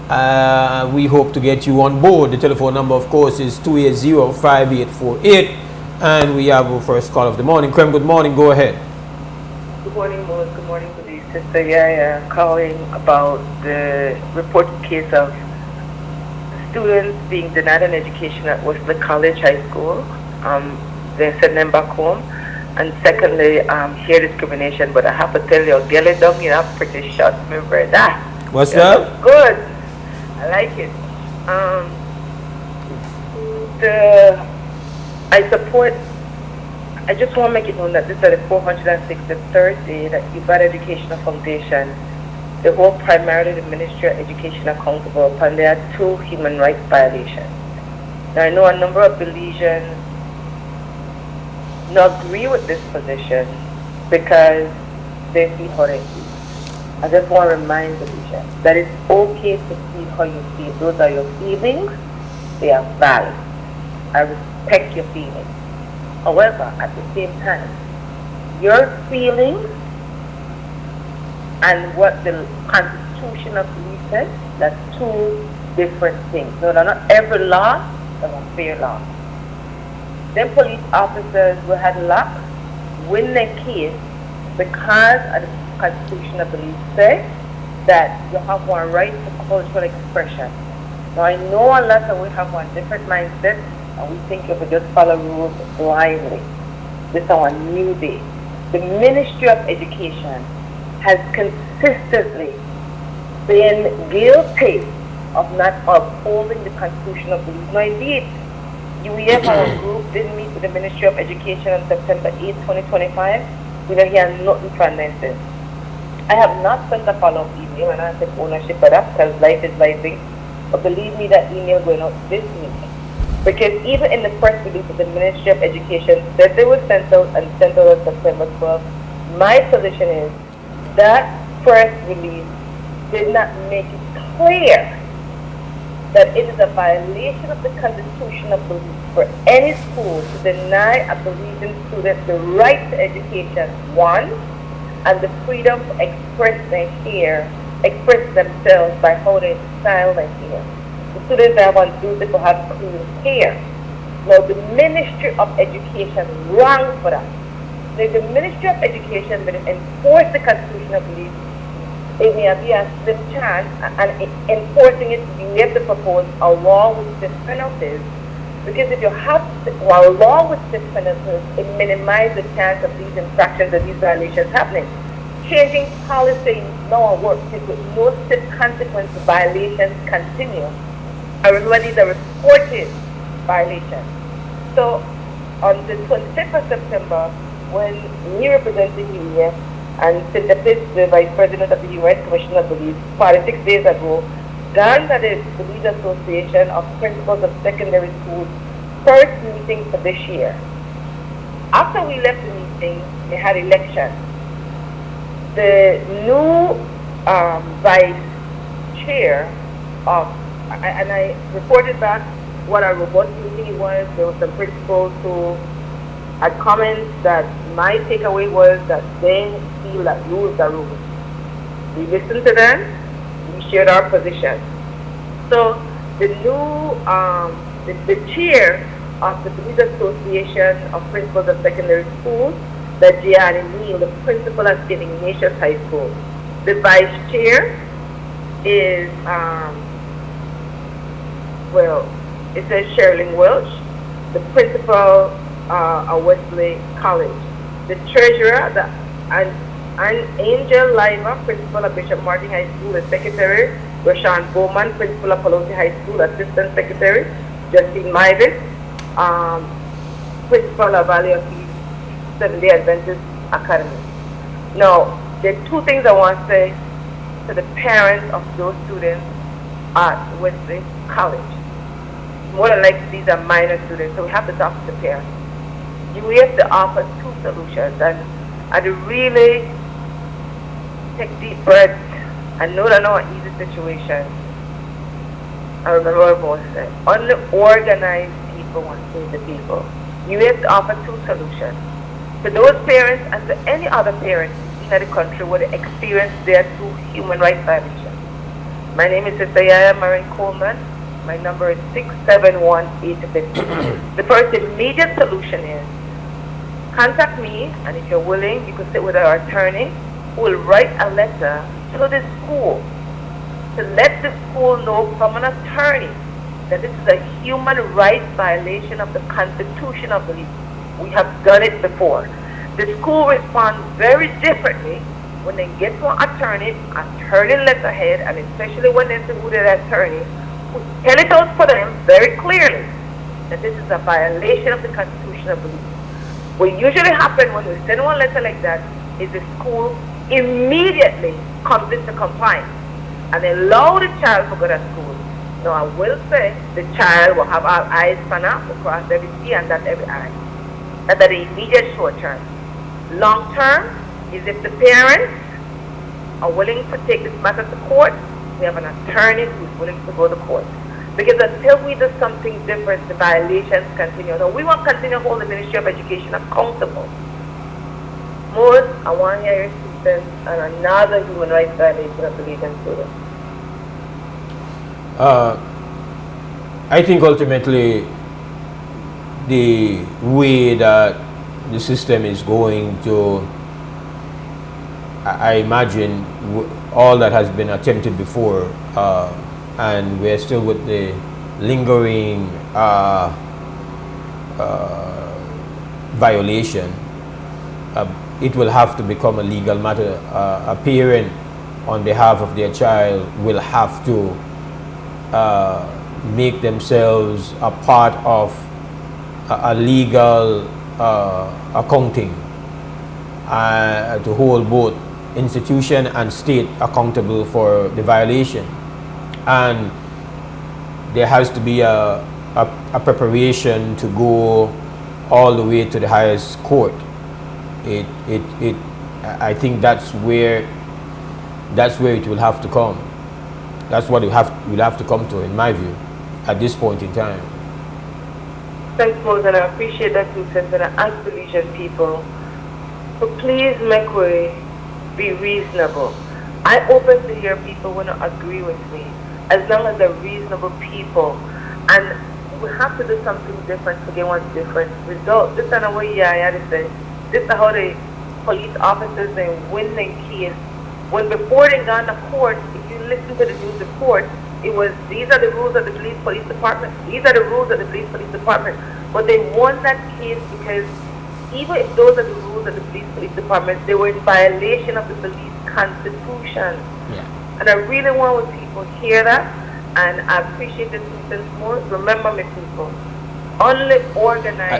We hope to get you on board. The telephone number, of course, is 280-5848. And we have our first call of the morning. Krem, good morning. Go ahead. Good morning, Mose. Good morning to the sister. Yeah, calling about the reported case of students being denied an education at Whistler College High School. They send them back home. And secondly, here discrimination. But I have to tell you, get it done, you know, pretty short. Remember that. What's that? Good. I like it. I just want to make it known that this is the 463rd day that UBAD Educational Foundation, they hold primarily the Ministry of Education accountable upon their 2 human rights violations. Now, I know a number of Belizeans not agree with this position because they feel how they feel. I just want to remind Belizeans that it's okay to feel how you feel. Those are your feelings. They are valid. I respect your feelings. However, at the same time, your feelings and what the Constitution of Belize says, that's 2 different things. No, not every law is a fair law. Then police officers who had luck win their case because of the Constitution of Belize says that you have one right to cultural expression. Now I know a lot of we have one different mindset and we think if we just follow rules blindly. This is our new day. The Ministry of Education has consistently been guilty of not upholding the Constitution of Belize. Now indeed, UEF, our group, did meet with the Ministry of Education on September 8, 2025. We don't hear nothing from them since. I have not sent a follow-up email and I take ownership of that because life is life. But believe me, that email going out this week. Because even in the first release of the Ministry of Education said they were sent out and sent out on September 12th, my position is that first release did not make it clear that it is a violation of the Constitution of Belize for any school to deny a Belizean student the right to education, 1, and the freedom to express themselves by how they style their hair. The students have on duty to have clean hair. Now the Ministry of Education wrong for that. Now the Ministry of Education will enforce the Constitution of Belize. It may be a slim chance, and enforcing it, you have to propose a law with stiff penalties. Because if you have a law with stiff penalties, it minimizes the chance of these infractions and these violations happening. Changing policy now works with no stiff consequence violations continue. I remember these are reported violations. So on the 25th of September, when we represented UEF and Cynthia Pitts, the Vice President of the U.S. Commission of Belize, 46 days ago, gone to the Belize Association of Principals of Secondary Schools first meeting for this year. After we left the meeting, they had elections. The new vice chair of, and I reported back what our robust meeting was. There were some principals who had comments that my takeaway was that they feel that rules are rules. We listened to them, we shared our position. So the new, the chair of the Belize Association of Principals of Secondary Schools, that Gianni Neal, the principal at St. Ignatius High School. The vice chair is, it says Sherilyn Welch, the principal at Wesley College. The treasurer, and Angel Lima, principal at Bishop Martin High School, the secretary, Rashawn Bowman, principal at Pelosi High School, assistant secretary, Justine Mavis, principal at Valley of Peace Seventh-day Adventist Academy. Now, there are 2 things I want to say to the parents of those students at Wesley College. More than likely, these are minor students, so we have to talk to the parents. We have to offer 2 solutions, and I'd really take deep breaths. I know that's not an easy situation. I remember what boss said. Only organized people want to save the people. You have to offer 2 solutions. For those parents and to any other parents in the country who experience their 2 human rights violations. My name is Sister Yaya Marie Coleman. My number is 671-850. The first immediate solution is contact me, and if you're willing, you can sit with our attorney who will write a letter to the school to let the school know from an attorney that this is a human rights violation of the Constitution of the league. We have done it before. The school responds very differently when they get to an attorney letterhead, and especially when they see who their attorney, who tell it out for them very clearly that this is a violation of the Constitution of the league. What usually happens when we send one letter like that is the school immediately comes into compliance and allow the child to go to school. Now I will say the child will have all eyes pan up across every T and dot every I. That's the immediate short term. Long term is if the parents are willing to take this matter to court, we have an attorney who's willing to go to court. Because until we do something different, the violations continue. Now, we want to continue to hold the Ministry of Education accountable. Most, I want to hear your students on another human rights violation of the Legion students. I think ultimately the way that the system is going to, I imagine all that has been attempted before, and we're still with the lingering violation. It will have to become a legal matter. A parent on behalf of their child will have to make themselves a part of a legal accounting to hold both institution and state accountable for the violation. And there has to be a preparation to go all the way to the highest court. I think that's where it will have to come. That's what we'll have to come to, in my view, at this point in time. Thanks, Moses, and I appreciate that too, and I ask the Legion people to please make way, be reasonable. I open to hear people who don't agree with me, as long as they're reasonable people. And we have to do something different to get one different result. This is the way Yaya said. This is how the police officers they win the case. When before they got to court, if you listen to the news report, it was these are the rules of the police department. These are the rules of the police department. But they won that case because even if those are the rules of the police department, they were in violation of the police constitution. Yeah. And I really want people to hear that, and I appreciate the 2 cents more. Remember, my people, only organized